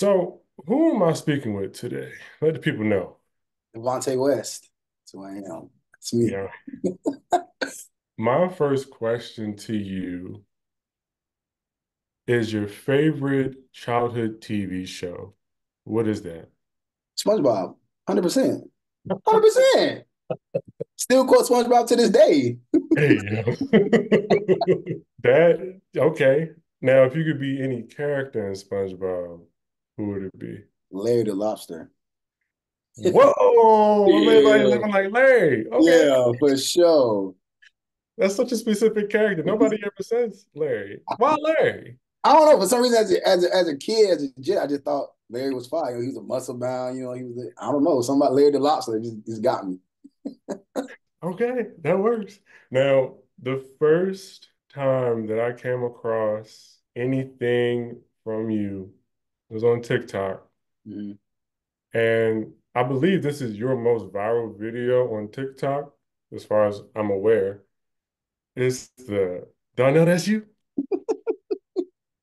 So, who am I speaking with today? Let the people know. Devonte West. That's who I am. That's me. Yeah. My first question to you is your favorite childhood TV show. What is that? SpongeBob. 100%. 100%. Still quote SpongeBob to this day. Hey. That, okay. Now, if you could be any character in SpongeBob, who would it be? Larry the Lobster. Whoa, everybody Yeah. living like Larry. Okay. Yeah, for sure. That's such a specific character. Nobody ever says Larry. Why Larry? I don't know. For some reason, as a kid, as a kid, I just thought Larry was fine. He was a muscle bound. He was. I don't know. Something about Larry the Lobster just got me. Okay, that works. Now, the first time that I came across anything from you was on TikTok. Mhm. And I believe this is your most viral video on TikTok, as far as I'm aware. It's the, do I know that's you?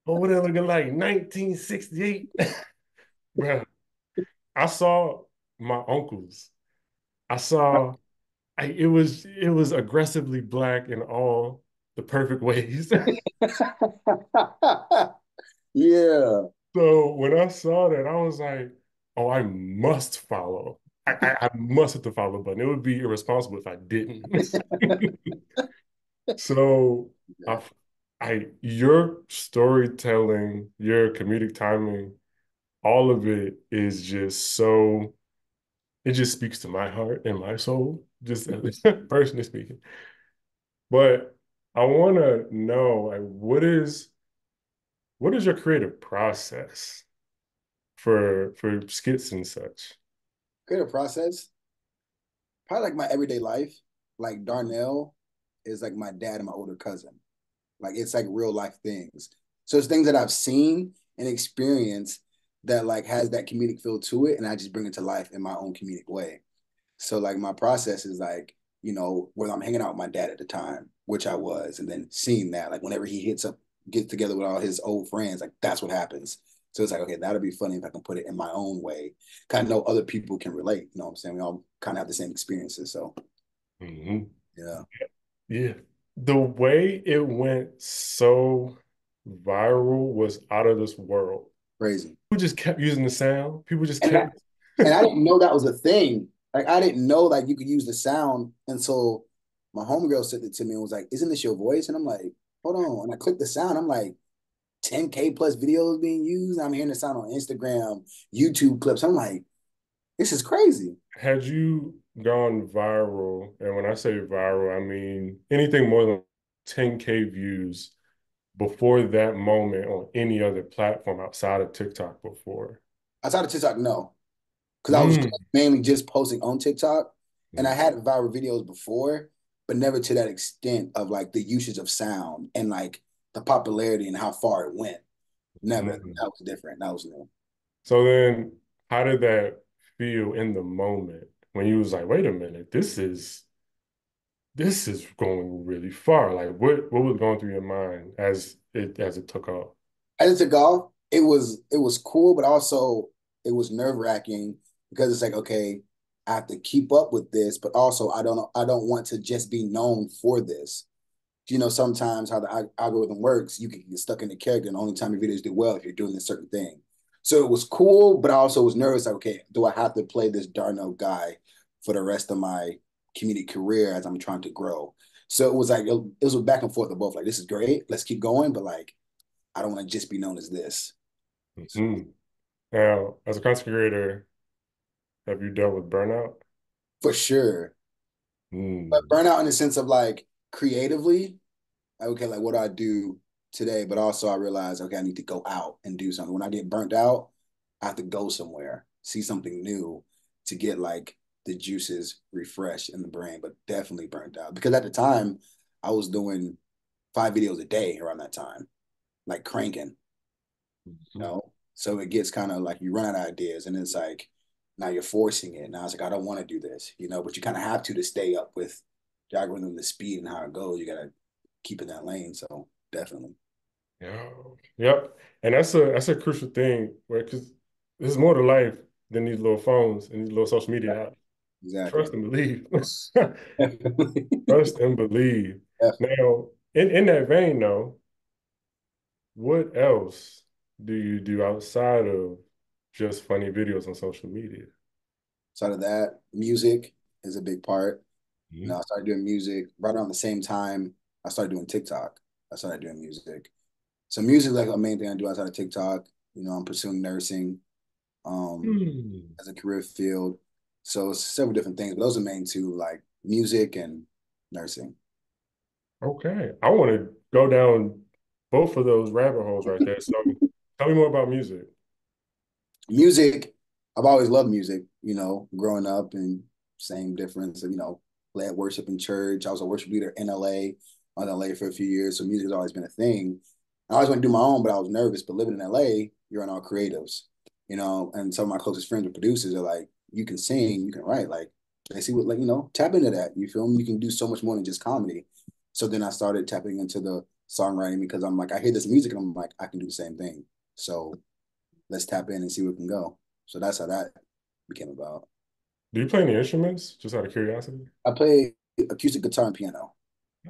Over there looking like 1968. Bro, I saw my uncles. I saw it was aggressively black in all the perfect ways. Yeah. So when I saw that, I was like, oh, I must follow. I must hit the follow button. It would be irresponsible if I didn't. So I, your storytelling, your comedic timing, all of it is just so, it just speaks to my heart and my soul, just as personally speaking. But I want to know, like, what is your creative process for skits and such? Creative process. Probably like my everyday life. Like Darnell is like my dad and my older cousin. Like it's like real life things. So it's things that I've seen and experienced that like has that comedic feel to it, and I just bring it to life in my own comedic way. So like my process is like, whether I'm hanging out with my dad at the time, which I was, and then seeing that, like whenever he gets together with all his old friends, like that's what happens. So it's like, okay, that'll be funny if I can put it in my own way. Kind of know other people can relate. You know what I'm saying? We all kind of have the same experiences. So Mhm. yeah, Yeah. The way it went so viral was out of this world. crazy. People just kept using the sound. People just And kept. And I didn't know that was a thing. Like I didn't know like you could use the sound until my homegirl said it to me and was like, "Isn't this your voice?" And I'm like, "Hold on." And I clicked the sound. I'm like, 10K plus videos being used. I'm hearing the sound on Instagram, YouTube clips. I'm like, this is crazy. Had you gone viral, and when I say viral, I mean anything more than 10K views before that moment on any other platform outside of TikTok before? Outside of TikTok, no, because I was Mm. mainly just posting on TikTok, and I had viral videos before, but never to that extent of like the usage of sound and like the popularity and how far it went. Never. Mm. That was different. That was new. So then, how did that feel in the moment when you was like, wait a minute, this is going really far. Like what was going through your mind as it took off? As it took off, it was cool, but also it was nerve-wracking because it's like, okay, I have to keep up with this, but also I don't want to just be known for this. Sometimes how the algorithm works, you can get stuck in the character, and the only time your videos do well if you're doing this certain thing. So it was cool, but I also was nervous. Like, okay, do I have to play this Darno guy for the rest of my community career as I'm trying to grow? So it was like it was a back and forth of both. Like, this is great, let's keep going, but like I don't want to just be known as this. So, Mhm. Now, as a content creator, have you dealt with burnout? for sure, but Mm. burnout in the sense of like creatively, like, okay, like what do I do today? But also I realize, okay, I need to go out and do something. When I get burnt out, I have to go somewhere, see something new to get like the juices refreshed in the brain, but definitely burnt out. Because at the time I was doing 5 videos a day around that time, like cranking, you Mhm. know? So it gets kind of like you run out of ideas and it's like now you're forcing it. Now it's like, I don't want to do this, but you kind of have to stay up with the algorithm, the speed and how it goes. You got to keep in that lane. So definitely. Yeah. Yep. And that's a crucial thing, right? Because This is more to life than these little phones and these little social media apps. Exactly. Trust and believe. Definitely. Trust and believe. Definitely. Now, in that vein, though, what else do you do outside of just funny videos on social media? So of that, music is a big part. You know, Mhm. I started doing music right around the same time I started doing TikTok. I started doing music. So music is like a main thing I do outside of TikTok. You know, I'm pursuing nursing um Hmm. as a career field. So it's several different things, but those are the main two, like music and nursing. Okay. I want to go down both of those rabbit holes right there. So tell me more about music. Music, I've always loved music, you know, growing up and same difference, you know, led worship in church. I was a worship leader in LA. I was in LA for a few years, so music has always been a thing. I always want to do my own, but I was nervous. But living in LA, you're in all creatives, you know, and some of my closest friends and producers are like, you can sing, you can write. Like, they see what, like, you know, tap into that. You feel me? You can do so much more than just comedy. So then I started tapping into the songwriting because I'm like, I hear this music and I'm like, I can do the same thing. So let's tap in and see where we can go. So that's how that became about. Do you play any instruments, just out of curiosity? I play acoustic guitar and piano.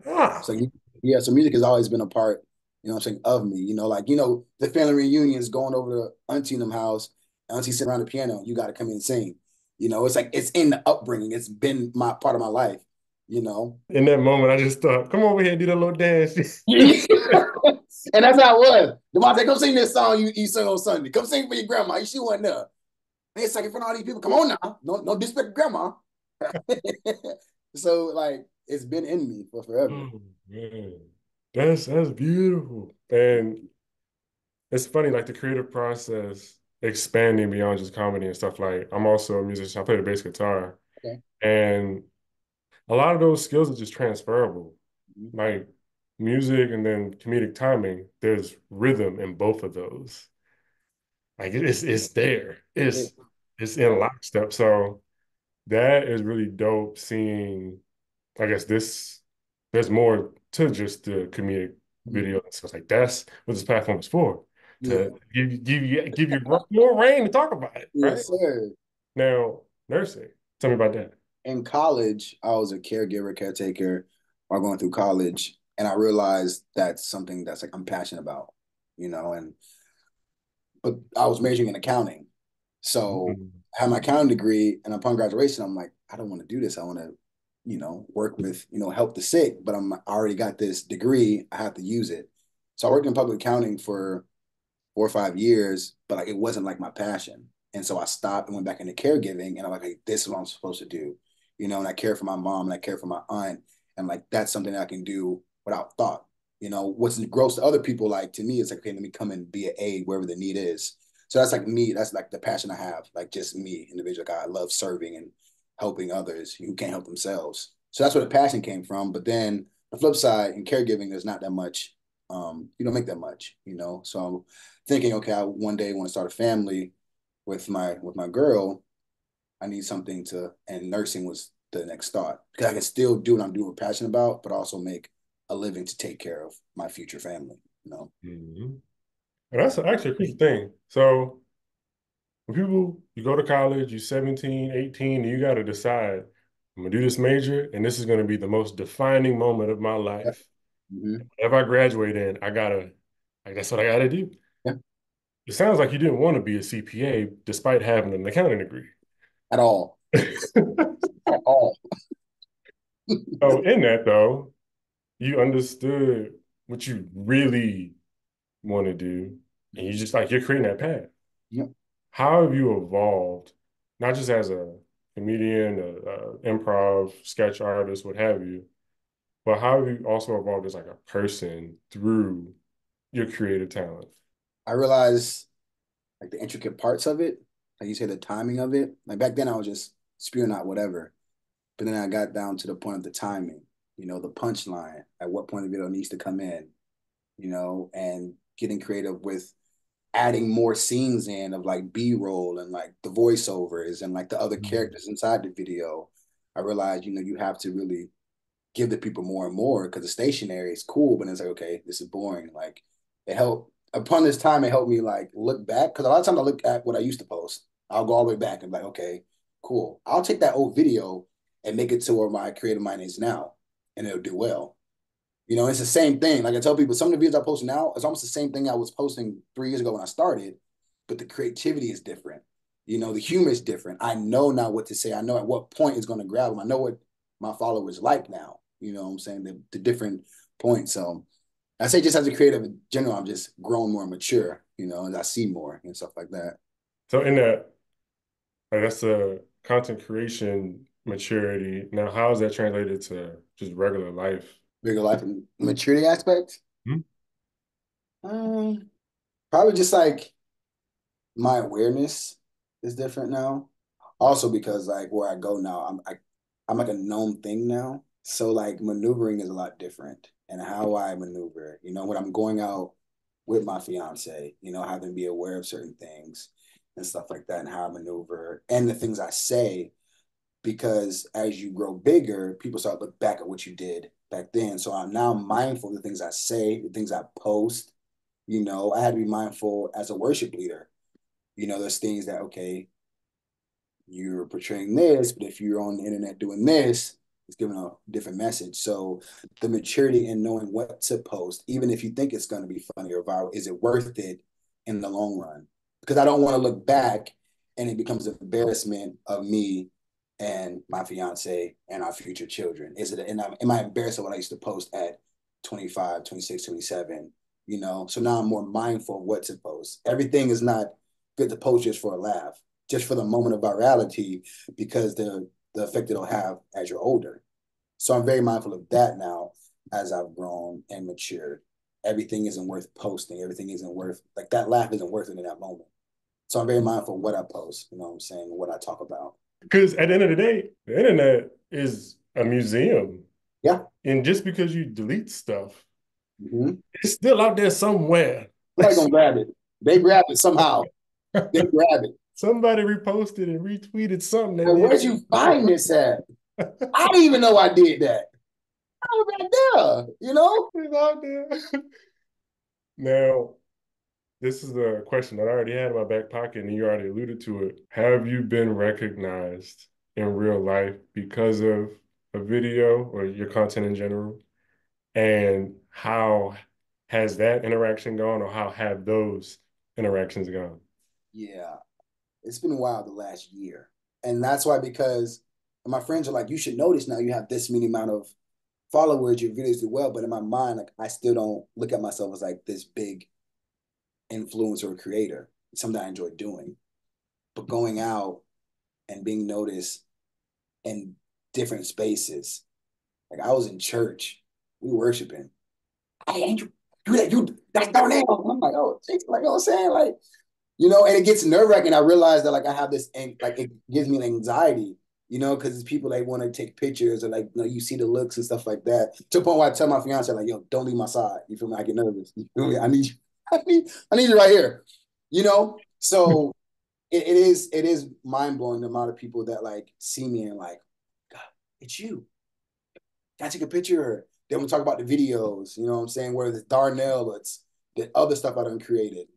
Ah, So yeah, so music has always been a part, you know what I'm saying, of me. You know, like, you know, the family reunions going over to Auntie and them house, Auntie sitting around the piano, you gotta come in and sing. You know, it's like it's in the upbringing. It's been my part of my life, you know. in that moment, I just thought, come over here and do that little dance. And that's how it was. Devonte, come sing this song you sing on Sunday. Come sing for your grandma. She wasn't there. And it's like in front of all these people. Come on now. No disrespect to grandma. So like it's been in me for forever. Oh man, that's beautiful. And it's funny, like the creative process expanding beyond just comedy and stuff. Like I'm also a musician. I play the bass guitar, Okay. and a lot of those skills are just transferable. Mhm. Like music and then comedic timing. There's rhythm in both of those. Like it's there. Yeah. It's in lockstep. So that is really dope. Seeing, I guess there's more to just the comedic Mhm. video. So it's like that's what this platform is for, Yeah. to give you more reign to talk about it, right? Yes, sir. Now, nursing. Tell me about that. In college, I was a caregiver, caretaker while going through college. And I realized that's something that's like I'm passionate about, you know, and but I was majoring in accounting. So Mm. I had my accounting degree, and upon graduation, I'm like, I don't want to do this. I want to, you know, work with, you know, help the sick, but I already got this degree. I have to use it. So I worked in public accounting for 4 or 5 years, but like it wasn't like my passion. And so I stopped and went back into caregiving, and I'm like, hey, this is what I'm supposed to do, you know. And I care for my mom and I care for my aunt, and like that's something that I can do without thought. You know, what's gross to other people, like to me, it's like, okay, let me come and be an aid wherever the need is. So that's like me. That's like the passion I have, like just me, individual guy. I love serving and helping others who can't help themselves. So that's where the passion came from. But then the flip side in caregiving, there's not that much. You don't make that much, you know. So I'm thinking, okay, I one day want to start a family with my girl. I need something to, and nursing was the next thought because I can still do what I'm doing, passionate about, but also make a living to take care of my future family. You know. Mhm. And that's actually a crucial thing. So when people, you go to college, you're 17, 18, and you got to decide, I'm gonna do this major, and this is gonna be the most defining moment of my Yeah. life. Mm-hmm. If I graduate in, I gotta, like, that's what I gotta do. Yeah. It sounds like you didn't want to be a CPA despite having an accounting degree. At all. At all. So in that though, you understood what you really want to do, and you just like you're creating that path. Yeah. How have you evolved, not just as a comedian, improv, sketch artist, what have you, but how have you also evolved as like a person through your creative talent? I realized like the intricate parts of it, like you said, the timing of it. Like back then, I was just spewing out whatever. But then I got down to the point of the timing, you know, the punchline, at what point the video needs to come in, you know, and getting creative with adding more scenes in of like B-roll and like the voiceovers and like the other Mm. characters inside the video. I realized, you know, you have to really give the people more and more because the stationary is cool, but it's like, okay, this is boring. Like it helped upon this time, it helped me like look back because a lot of times I look at what I used to post. I'll go all the way back and be like, okay, cool. I'll take that old video and make it to where my creative mind is now, and it'll do well. It's the same thing. Like I tell people, some of the videos I post now, it's almost the same thing I was posting 3 years ago when I started, but the creativity is different. The humor is different. I know now what to say. I know at what point it's going to grab them. I know what my followers like now. You know what I'm saying? The different points. So I say just as a creative in general, I'm just growing more mature, as I see more and stuff like that. So in that, like that's a content creation maturity. Now, how is that translated to just regular life? Bigger life and maturity aspect. Hmm? Um, Probably just like my awareness is different now. Also because like where I go now, I'm like a known thing now. So like maneuvering is a lot different and how I maneuver. When I'm going out with my fiance, having to be aware of certain things and stuff like that and how I maneuver and the things I say because as you grow bigger, people start to look back at what you did back then. So I'm now mindful of the things I say, the things I post. I had to be mindful as a worship leader. There's things that, okay, you're portraying this, but if you're on the internet doing this, it's giving a different message. So the maturity in knowing what to post, even if you think it's going to be funny or viral, is it worth it in the long run? Because I don't want to look back and it becomes an embarrassment of me and my fiance and our future children. Am I embarrassed of what I used to post at 25, 26, 27? So now I'm more mindful of what to post. Everything is not good to post just for a laugh, just for the moment of virality, because the effect it'll have as you're older. So I'm very mindful of that now as I've grown and matured. Everything isn't worth posting. Everything isn't worth like that laugh isn't worth it in that moment. So I'm very mindful of what I post, what I'm saying, what I talk about. Because at the end of the day, the internet is a museum. Yeah. And just because you delete stuff, Mm-hmm. it's still out there somewhere. Somebody gonna grab it. They grab it somehow. They grab it. Somebody reposted and retweeted something that Well, needs where'd to be you find gone. this at? I didn't even know I did that. I was right there. It's out there. Now, this is a question that I already had in my back pocket, and you already alluded to it. Have you been recognized in real life because of a video or your content in general? And how has that interaction gone, or how have those interactions gone? Yeah. It's been wild the last year. And that's why, because my friends are like, you should notice now you have this many amount of followers, your videos do well. But in my mind, like I still don't look at myself as like this big influencer or creator. It's something I enjoy doing. But going out and being noticed in different spaces. Like I was in church, we worshiping. Hey, Andrew, that's Darnell. I'm like, oh, like, you know what I'm saying? Like, and it gets nerve wracking. I realize that like I have this, like it gives me an anxiety, because it's people that want to take pictures or like, you see the looks and stuff like that. To the point where I tell my fiance, like, yo, don't leave my side. You feel me? I get nervous. You feel me? I need you. I need you right here. So it is mind blowing the amount of people that like see me and like, God, it's you. Can I take a picture? Then we talk about the videos, you know what I'm saying? Whether it's Darnell, it's the other stuff I done created.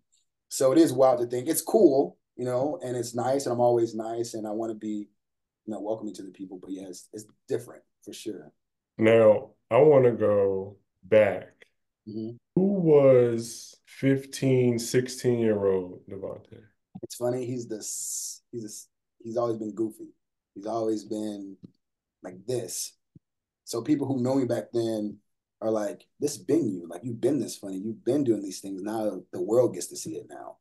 So it is wild to think. It's cool, and it's nice, and I'm always nice, and I want to be, welcoming to the people. But yeah, it's different for sure. Now, I want to go back. Mm-hmm. Who was 15, 16-year-old Devonte? It's funny. He's always been goofy. He's always been like this. So people who know me back then are like, this been you. Like you've been this funny. You've been doing these things. Now the world gets to see it now.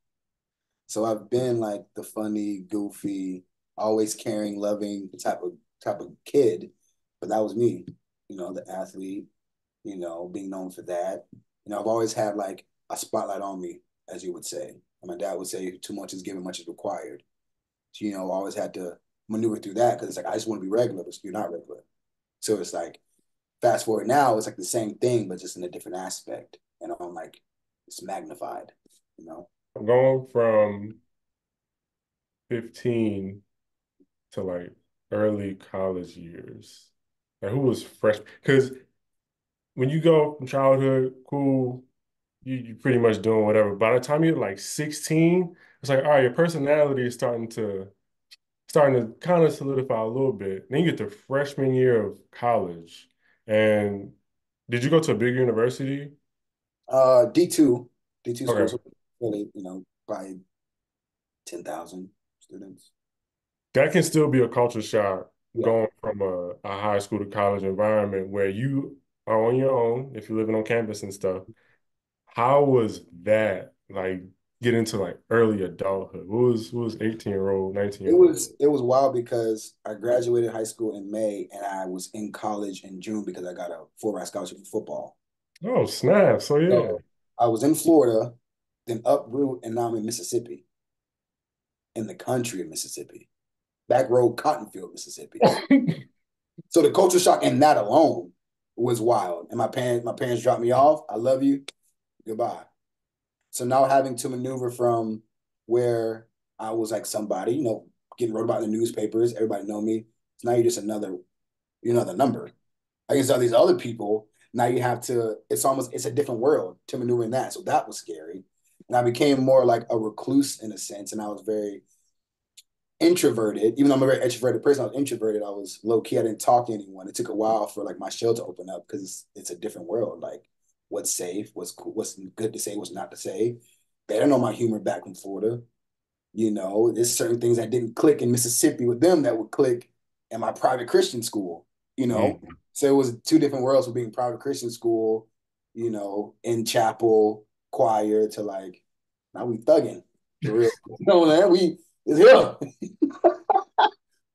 So I've been like the funny, goofy, always caring, loving type of kid. But that was me, the athlete, being known for that. I've always had like a spotlight on me, as you would say. And my dad would say, too much is given, much is required. So, I always had to maneuver through that because it's like I just want to be regular, but you're not regular. So it's like fast forward now, it's like the same thing, but just in a different aspect. And I'm like, it's magnified. I'm going from 15 to like early college years. Like who was fresh? Because when you go from childhood, cool, you pretty much doing whatever. By the time you're like 16, it's like, all right, your personality is starting to kind of solidify a little bit. Then you get to freshman year of college. And did you go to a big university? D2, D2 schools, Okay. so really, probably 10,000 students. That can still be a culture shock Yeah. going from a high school to college environment where you are on your own if you're living on campus and stuff. How was that like get into like early adulthood? What was 18-year-old, It 19-year-old? was it was wild because I graduated high school in May and I was in college in June because I got a full ride scholarship for football. Oh, snap. So yeah. So I was in Florida, then uproot, and now I'm in Mississippi, in the country of Mississippi, back road Cottonfield, Mississippi. So the culture shock and that alone was wild. And my parents dropped me off. I love you. Goodbye. So now having to maneuver from where I was like somebody, getting wrote about in the newspapers, everybody know me. So now you're just another number. Against all these other people, now you have to, it's a different world to maneuver in that. So that was scary. And I became more like a recluse in a sense. And I was very introverted, even though I'm a very extroverted person, I was introverted. I was low key. I didn't talk to anyone. It took a while for like my shell to open up because it's a different world. Like what's safe, what's cool, what's good to say, what's not to say. They don't know my humor back from Florida. There's certain things that didn't click in Mississippi with them that would click in my private Christian school. You know, Mm. so it was two different worlds for being private Christian school. In chapel choir to like now we thugging for real. Man, we it's here. Yeah.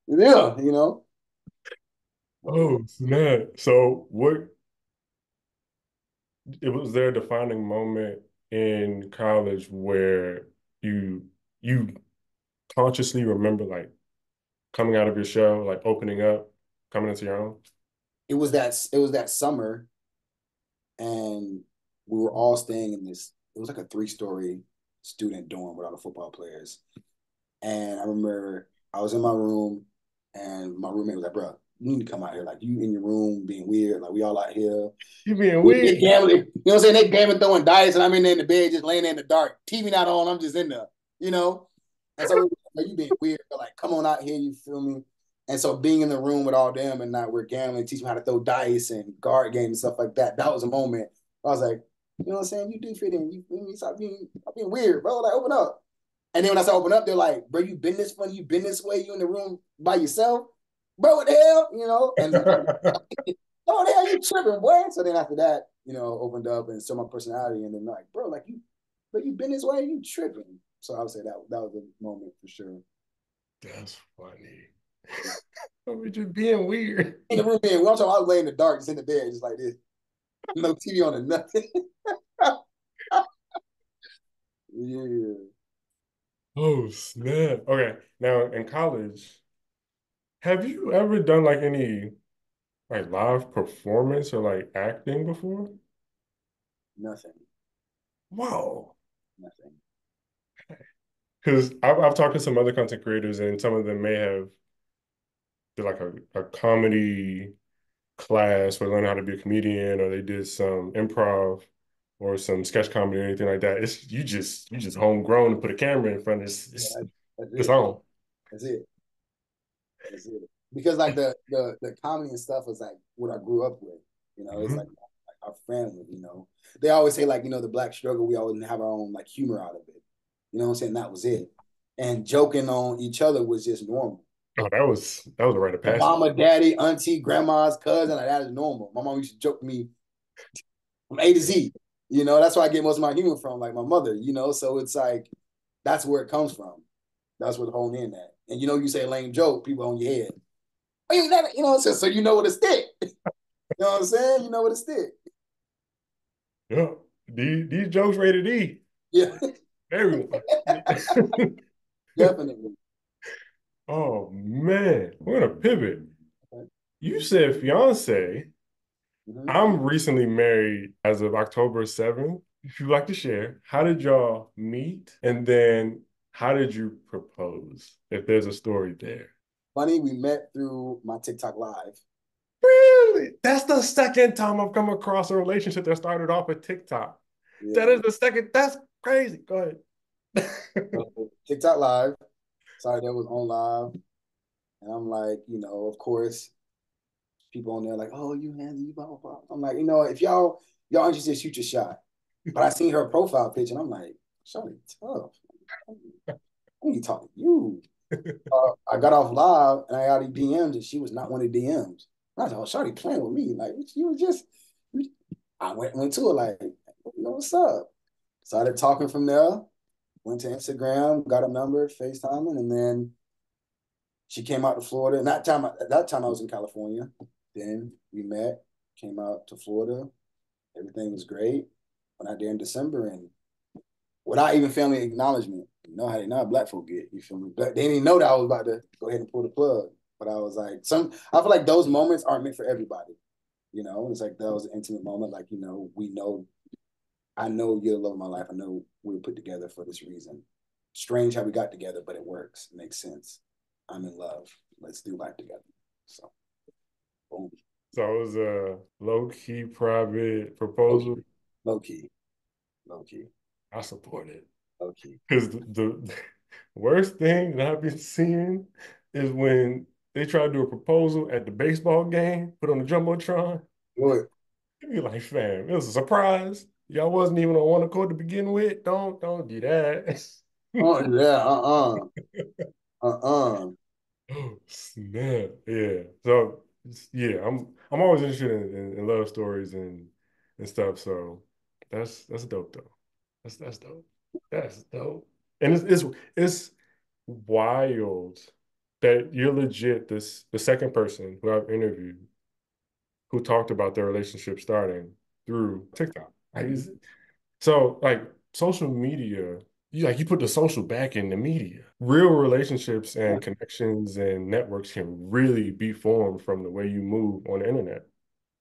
But yeah, Oh, snap. So what it was there a defining moment in college where you you consciously remember like coming out of your shell, like opening up, coming into your own? it was that summer, and we were all staying in this. It was like a 3-story student dorm with all the football players. And I remember I was in my room, and my roommate was like, "Bro, you need to come out here. Like you in your room being weird. Like we all out here. You being They weird. gambling. You know what I'm saying? They gambling, throwing dice, and I'm in there in the bed, just laying there in the dark. TV not on. I'm just in there. You know. And so like, you being weird, but like, come on out here. You feel me? And so being in the room with all them, and now we're gambling, teaching how to throw dice and guard games and stuff like that. That was a moment. I was like, you know what I'm saying? You do fit in. You feel me? Stop being weird, bro. Like open up. And then when I start opening up, they're like, bro, you been this funny, you been this way, you in the room by yourself, bro. What the hell? And oh, the hell you tripping, boy? So then after that, opened up and saw my personality, and then like, bro, you been this way, you tripping. So I would say that was a moment for sure. That's funny. I was just being weird. In the room, being one time I was laying in the dark, just in the bed, just like this, no TV on or nothing. Yeah, Oh, snap. Okay. Now in college, have you ever done like any like live performance or like acting before? nothing, Wow. nothing. Because I've talked to some other content creators and some of them may have did like a comedy class or learn how to be a comedian or they did some improv or some sketch comedy or anything like that. It's you just homegrown and put a camera in front of it's Yeah, it's, that's it's it. on. That's it. That's it. Because like the comedy and stuff was like what I grew up with. It's like Mhm. our family. They always say like the black struggle. We always have our own like humor out of it. You know what I'm saying? That was it. And joking on each other was just normal. Oh, that was a rite of The passage. mama, daddy, auntie, grandma's cousin, like that is normal. My mom used to joke me from A to Z. That's where I get most of my humor from, like my mother. So it's like that's where it comes from. That's where the whole in at. And you say a lame joke, people on your head. Oh, so you know what to stick. You know what I'm saying? You know what to stick. Yeah. These jokes rated E. Yeah, Everyone. definitely. Oh man, we're gonna pivot. You said fiance. Mm-hmm. I'm recently married as of October 7th. If you'd like to share, how did y'all meet? And then how did you propose? If there's a story there. Funny, we met through my TikTok live. Really? That's the second time I've come across a relationship that started off with TikTok. That Yeah. is the second. That's crazy. Go ahead. So TikTok live. Sorry, that was on live. And I'm like, of course, people on there like, oh, you handsome, you blah, blah, blah. I'm like, if y'all interested, shoot your shot. But I seen her profile picture and I'm like, Shawty, tough. I need to talk to you. I got off live and I got these DMs and she was not one of the DMs. And I said, oh, Shawty playing with me. Like, you was just, I went to her like, what's up? Started talking from there, went to Instagram, got a number, FaceTiming, and then she came out to Florida. And that time I was in California. Then we met, came out to Florida. Everything was great. Went out there in December and without even family acknowledgement. You know how they not black folk get. You feel me? But they didn't know that I was about to go ahead and pull the plug. But I was like, I feel like those moments aren't meant for everybody. It's like that was an intimate moment. Like, we know, I know you're the love of my life. I know we were put together for this reason. Strange how we got together, but it works. It makes sense. I'm in love. Let's do life together. So, boom. So it was a low key private Low proposal. key. Low key. Low key. I support it Low key. because the worst thing that I've been seeing is when they try to do a proposal at the baseball game, put on the jumbotron. What? You be like, fam, it was a surprise. Y'all wasn't even on one accord to begin with. Don't do that. Oh, yeah. Uh-uh. Oh, snap. Yeah. So yeah, I'm always interested in love stories and stuff. So that's dope though. That's dope. That's dope. And it's wild that you're legit the second person who I've interviewed who talked about their relationship starting through TikTok. So like social media, you put the social back in the media. Real relationships and connections and networks can really be formed from the way you move on the internet.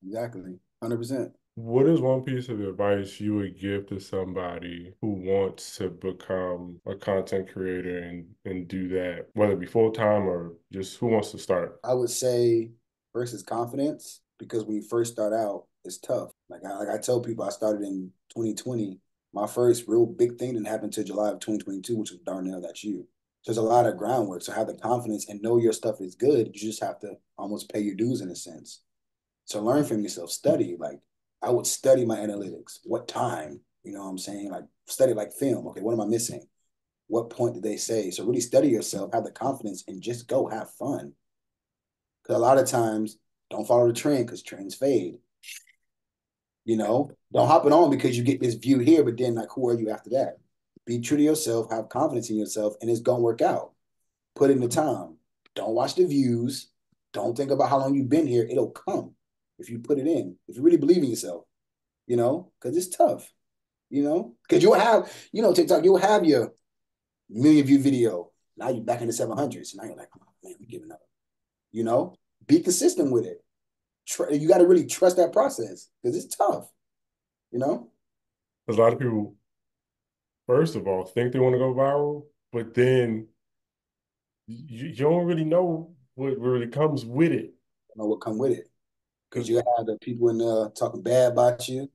Exactly. 100%. What is one piece of advice you would give to somebody who wants to become a content creator and do that, whether it be full time or just who wants to start? I would say first is confidence because when you first start out, it's tough. Like I tell people, I started in 2020. My first real big thing didn't happen until July of 2022, which was Darnell, that's you. So there's a lot of groundwork. So have the confidence and know your stuff is good. You just have to almost pay your dues in a sense. So learn from yourself, study. Like I would study my analytics. What time? You know what I'm saying? Like study like film. Okay, what am I missing? What point did they say? So really study yourself, have the confidence, and just go have fun. Because a lot of times, don't follow the trend because trends fade. Don't hop it on because you get this view here, but then like, who are you after that? Be true to yourself, have confidence in yourself, and it's gonna work out. Put in the time. Don't watch the views. Don't think about how long you've been here. It'll come if you put it in. If you really believe in yourself, because it's tough. Because you'll have, TikTok, you'll have your million view video. Now you're back in the 700s. Now you're like, oh man, I'm giving up. You know, be consistent with it. You got to really trust that process because it's tough. You know, A lot of people, first of all, think they want to go viral, but then you don't really know what really comes with it. know what come with it because Because you have the people in there talking bad about you.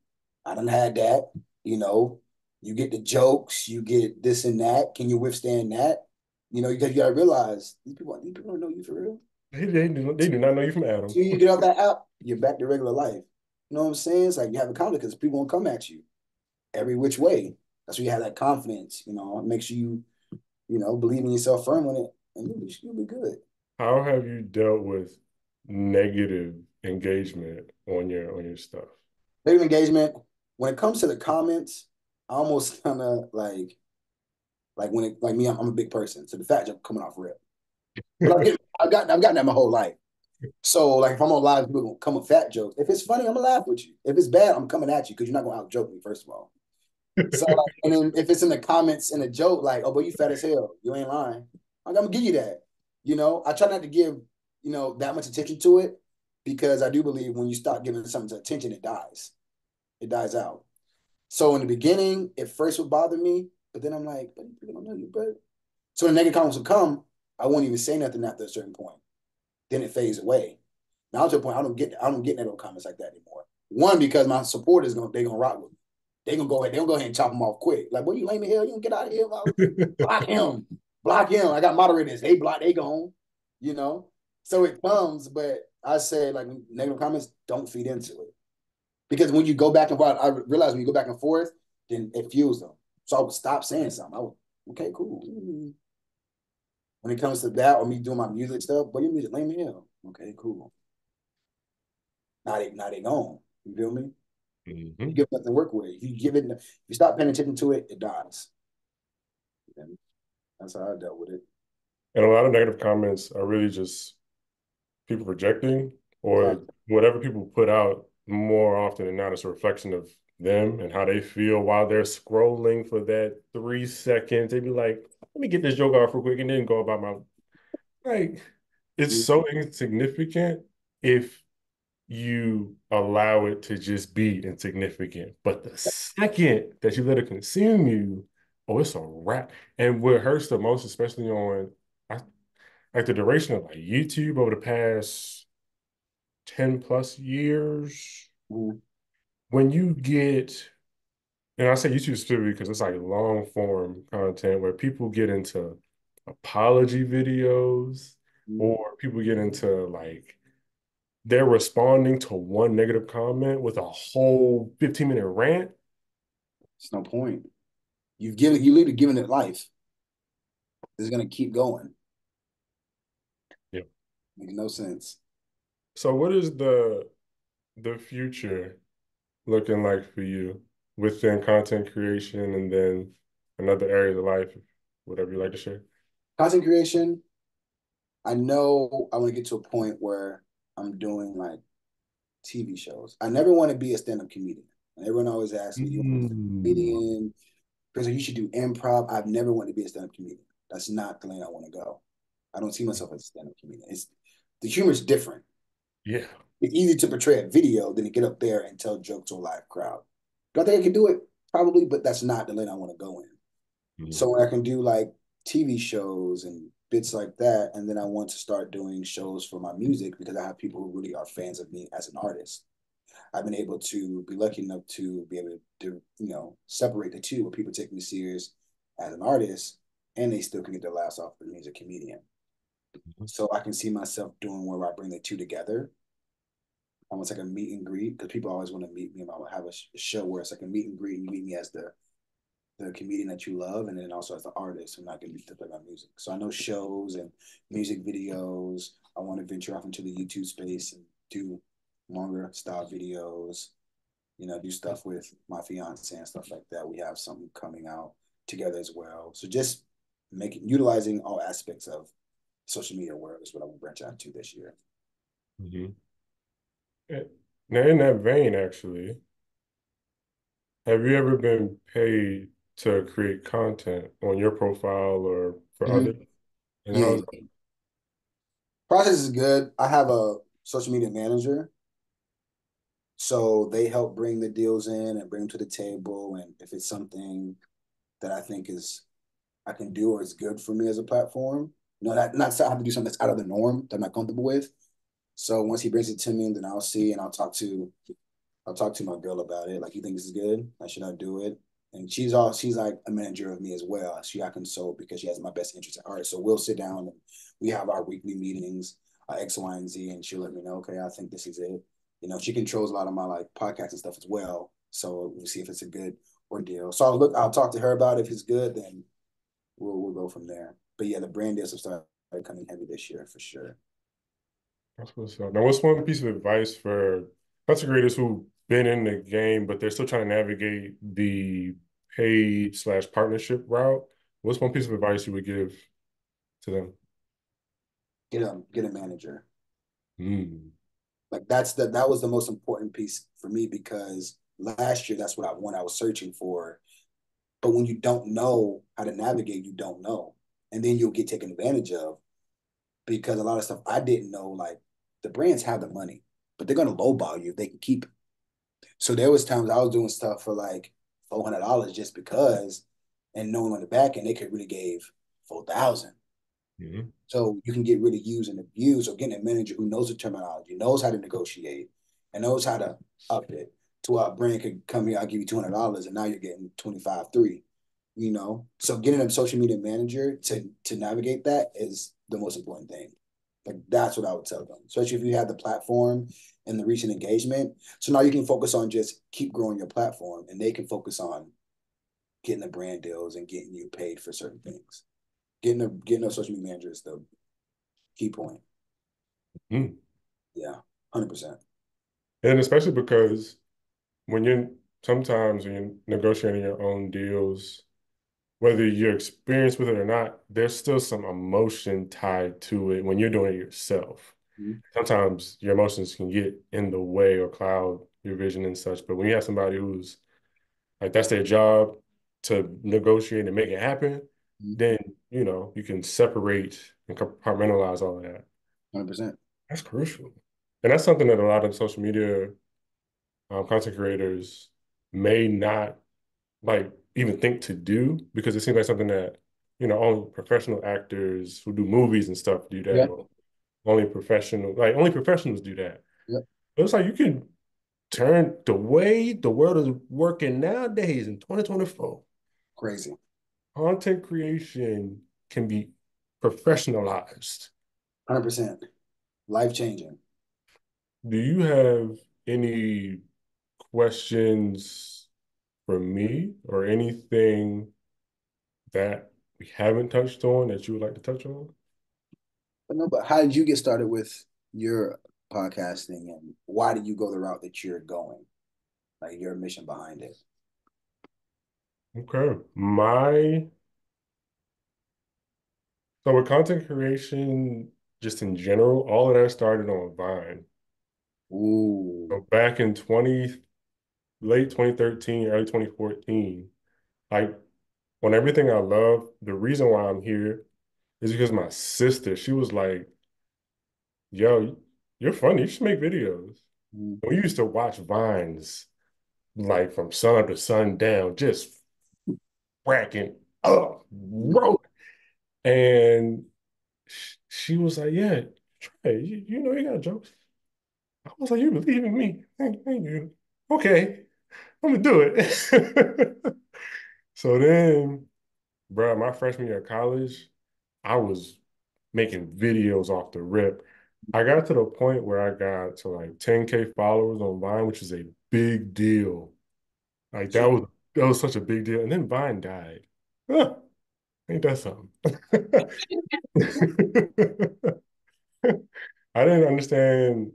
I done had that. You know, you get the jokes, you get this and that. Can you withstand that? You got to realize these people don't know you for real. they do not know you from Adam. So you get off that app, you're back to regular life. You know what I'm saying? It's like you have a confidence because people won't come at you every which way. That's why you have that confidence. It makes you, believe in yourself firm on it, and you'll be good. How have you dealt with negative engagement on your stuff? Negative engagement. When it comes to the comments, I almost kind of like when it like me, I'm a big person, so the fat joke coming off rip. But I've gotten that my whole life. So like if I'm on live, people gonna come with fat jokes. If it's funny, I'm gonna laugh with you. If it's bad, I'm coming at you because you're not gonna out joke me, first of all. So like, and then if it's in the comments in a joke, like, oh, but you fat as hell, you ain't lying. I'm gonna give you that. I try not to give, that much attention to it because I do believe when you start giving something attention, it dies. It dies out. So in the beginning, it first would bother me, but then I'm like, but people don't know you, bro. So when the negative comments would come, I won't even say nothing after a certain point. Then it fades away. Now to the point I don't get negative comments like that anymore. One, because my supporters they're gonna rock with me. they gonna go ahead and chop him off quick. Like, boy, you lame as hell, you don't get out of here. Block him. Block him. I got moderators. They block, they gone. You know? So it comes, but I say like negative comments, don't feed into it. Because when you go back and forth, I realize when you go back and forth, then it fuels them. So I would stop saying something. I would, okay, cool. When it comes to that or me doing my music stuff, but your music lame as hell. Okay, cool. Now they gone. You feel me? You Hmm. give nothing to work with. If you give it, if you stop paying attention to it, it dies. And that's how I dealt with it. And a lot of negative comments are really just people projecting or Exactly. whatever people put out more often than not is a reflection of them and how they feel while they're scrolling for that 3 seconds. They'd be like, let me get this joke off real quick and then go about my like it's so insignificant if you allow it to just be insignificant. But the second that you let it consume you, oh, it's a wrap. And what hurts the most, especially on I, like the duration of like YouTube over the past 10 plus years, Mm-hmm. when you get, and I say YouTube specifically because it's like long form content where people get into apology videos or people get into like they're responding to one negative comment with a whole 15-minute rant. It's no point. You literally given it life. It's gonna keep going. Yeah. Makes no sense. So what is the future looking like for you within content creation and then another area of life, whatever you like to share? Content creation, I know I want to get to a point where I'm doing like TV shows. I never want to be a stand-up comedian. And everyone always asks me, you want to be a Mm. comedian? Because you should do improv. I've never wanted to be a stand-up comedian. That's not the lane I want to go. I don't see myself as a stand-up comedian. It's the humor is different. Yeah. It's easy to portray a video than to get up there and tell jokes to a live crowd. Do I think I can do it? Probably, but that's not the lane I want to go in. Mm. So when I can do like TV shows and bits like that, and then I want to start doing shows for my music because I have people who really are fans of me as an artist. I've been able to be lucky enough to be able to, separate the two where people take me serious as an artist and they still can get their laughs off of me as a comedian. So I can see myself doing where I bring the two together, almost like a meet and greet, because people always want to meet me. I have a show where it's like a meet and greet, and you meet me as the comedian that you love, and then also as the artist who not going to play my music. So I know shows and music videos. I want to venture off into the YouTube space and do longer style videos. Do stuff with my fiance and stuff like that. We have something coming out together as well. So just utilizing all aspects of social media world is what I want to branch out to this year. Mhm. Now, in that vein, actually, have you ever been paid to create content on your profile or for Mm-hmm. others? And Yeah, how's yeah. Process is good. I have a social media manager. So they help bring the deals in and bring them to the table. And if it's something that I think is I can do or is good for me as a platform, not to have to do something that's out of the norm that I'm not comfortable with. So once he brings it to me, then I'll see and I'll talk to my girl about it. Like, you think this is good? Like, should I do it? And she's like a manager of me as well. I consult because she has my best interest at heart. So we'll sit down and we have our weekly meetings, X, Y, and Z, and she'll let me know, okay, I think this is it. She controls a lot of my like podcasts and stuff as well. So we'll see if it's a good ordeal. So I'll talk to her about it. If it's good, then we'll go from there. But yeah, the brand deals have started coming heavy this year for sure. That's what's up. Now, what's one piece of advice for content creators who've been in the game, but they're still trying to navigate the paid slash partnership route? What's one piece of advice you would give to them? Get a manager. Mm. Like that was the most important piece for me because last year that's what I was searching for. But when you don't know how to navigate, you don't know. And then you'll get taken advantage of because a lot of stuff I didn't know, like the brands have the money, but they're gonna lowball you if they can keep it. So there was times I was doing stuff for like $400 just because, and knowing on the back end they could really gave 4,000. Mhm. So you can get really used and abused. So getting a manager who knows the terminology, knows how to negotiate, and knows how to up it to our brand could come here, I'll give you $200, and now you're getting 25, 3. You know, so getting a social media manager to navigate that is the most important thing. Like that's what I would tell them, especially if you have the platform and the recent engagement. So now you can focus on just keep growing your platform, and they can focus on getting the brand deals and getting you paid for certain things. Getting a social media manager is the key point. Mm. Yeah, 100%. And especially because when you're sometimes when you're negotiating your own deals, whether you're experienced with it or not, there's still some emotion tied to it when you're doing it yourself. Mhm. Sometimes your emotions can get in the way or cloud your vision and such. But when you have somebody who's like that's their job to negotiate and make it happen, Mhm. then you can separate and compartmentalize all of that. 100%. That's crucial. And that's something that a lot of social media content creators may not like even think to do because it seems like something that only professional actors who do movies and stuff do that, Yep. or only professionals do that. Yep. But it's like you can turn the way the world is working nowadays in 2024. Crazy. Content creation can be professionalized. 100%. Life changing. Do you have any questions for me or anything that we haven't touched on that you would like to touch on? But no, but how did you get started with your podcasting, and why did you go the route that you're going? Like your mission behind it? Okay. So with content creation, just in general, all of that started on Vine. Ooh. So back in late 2013, early 2014, like on everything I love, the reason why I'm here is because my sister, she was like, yo, you're funny, you should make videos. Mm. We used to watch Vines like from sun up to sundown, just whacking up, roll. And she was like, yeah, try it. You got jokes. I was like, you believe in me. Thank you. Okay, I'm gonna do it. So then, bro, my freshman year of college, I was making videos off the rip. I got to the point where I got to like 10K followers on Vine, which is a big deal. Like that was such a big deal. And then Vine died. Huh, ain't that something? I didn't understand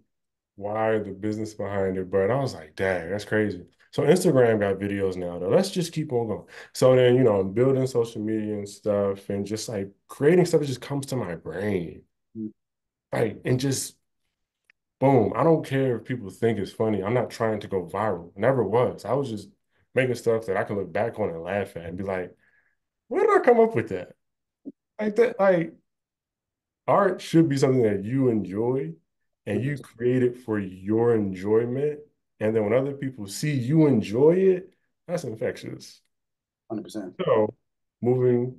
why the business behind it, but I was like, dang, that's crazy. So Instagram got videos now, though. Let's just keep on going. So then, I'm building social media and stuff and just like creating stuff that just comes to my brain. Like, and just boom. I don't care if people think it's funny. I'm not trying to go viral. Never was. I was just making stuff that I can look back on and laugh at and be like, where did I come up with that? Like that, like art should be something that you enjoy and you 100%. create it for your enjoyment. And then when other people see you enjoy it, that's infectious. 100%. So moving,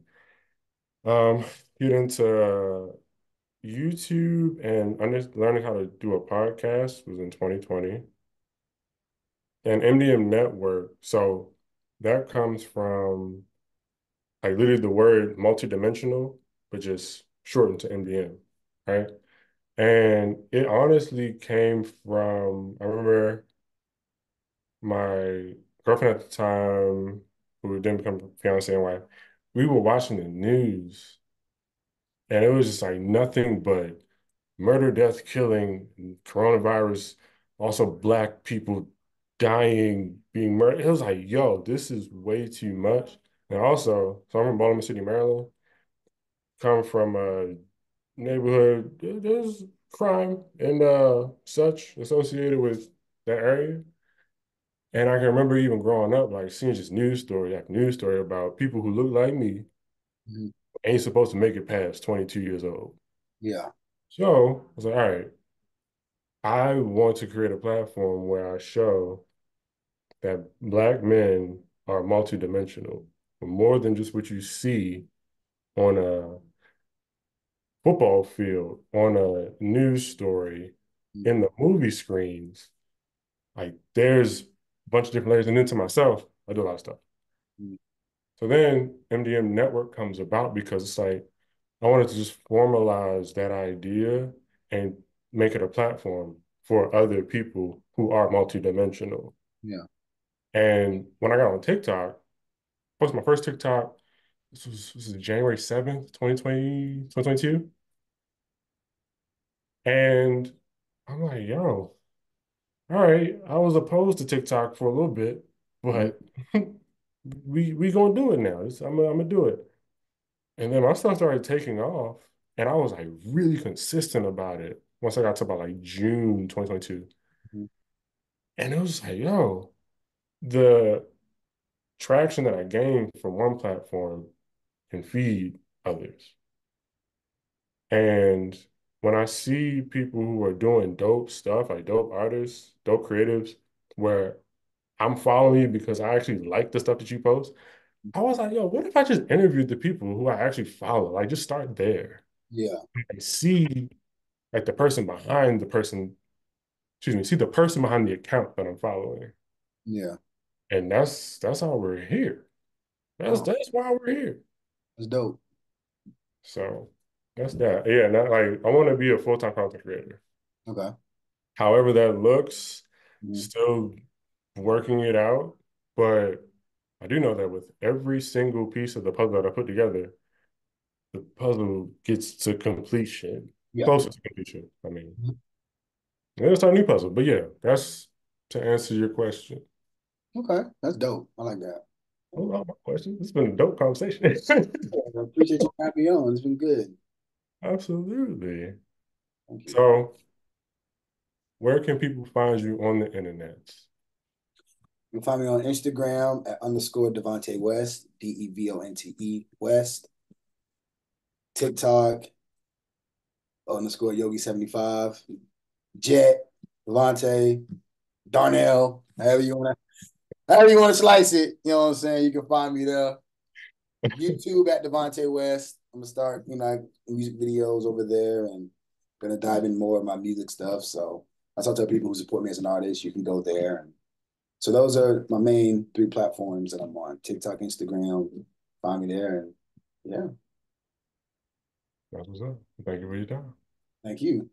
um, get into YouTube and learning how to do a podcast was in 2020. And MDM Network, so that comes from like literally the word multidimensional, but just shortened to MDM, right? And it honestly came from, I remember my girlfriend at the time, who then become fiance and wife, we were watching the news and it was just like nothing but murder, death, killing, coronavirus, also black people dying, being murdered. It was like, yo, this is way too much. And also, so I'm from Baltimore City, Maryland, come from a neighborhood, there's crime and such associated with that area. And I can remember even growing up, like seeing just news story after news story about people who look like me Mhm. ain't supposed to make it past 22 years old. Yeah. So I was like, all right, I want to create a platform where I show that black men are multidimensional, more than just what you see on a football field, on a news story, Mhm. in the movie screens. Like there's a bunch of different layers. And then to myself, I do a lot of stuff. Mm. So then MDM Network comes about because it's like I wanted to just formalize that idea and make it a platform for other people who are multidimensional. Yeah. And when I got on TikTok, posted my first TikTok. This was January 7th, 2022. And I'm like, yo, all right, I was opposed to TikTok for a little bit, Mhm. but we gonna do it now. I'm gonna do it. And then my stuff started taking off, and I was like really consistent about it once I got to about like June 2022. Mhm. And it was like, yo, the traction that I gained from one platform can feed others. And when I see people who are doing dope stuff, like dope artists, dope creatives, where I'm following you because I actually like the stuff that you post, I was like, yo, what if I just interviewed the people who I actually follow? Like, just start there. Yeah. And see like the person behind the person, excuse me, see the person behind the account that I'm following. Yeah. And that's how we're here. Oh, That's why we're here. that's dope. So that's that. Yeah, not like I want to be a full-time content creator. Okay. However that looks, Mhm. still working it out. But I do know that with every single piece of the puzzle that I put together, the puzzle gets to completion, Yeah. closer to completion. I mean, Mhm. it's our new puzzle. But yeah, that's to answer your question. Okay. That's dope. I like that. Those are all my questions. It's been a dope conversation. I appreciate you having me on. It's been good. Absolutely. Thank you. So, where can people find you on the internet? You can find me on Instagram at underscore Devonte West, Devonte West, TikTok underscore Yogi 75, Jet, Devonte, Darnell, however you want to slice it. You know what I'm saying? You can find me there. YouTube at Devonte West. I'm gonna start, music videos over there and gonna dive in more of my music stuff. So I tell people who support me as an artist, you can go there. And so those are my main three platforms that I'm on: TikTok, Instagram. Find me there, and yeah, That's what's up. Thank you for your time. thank you.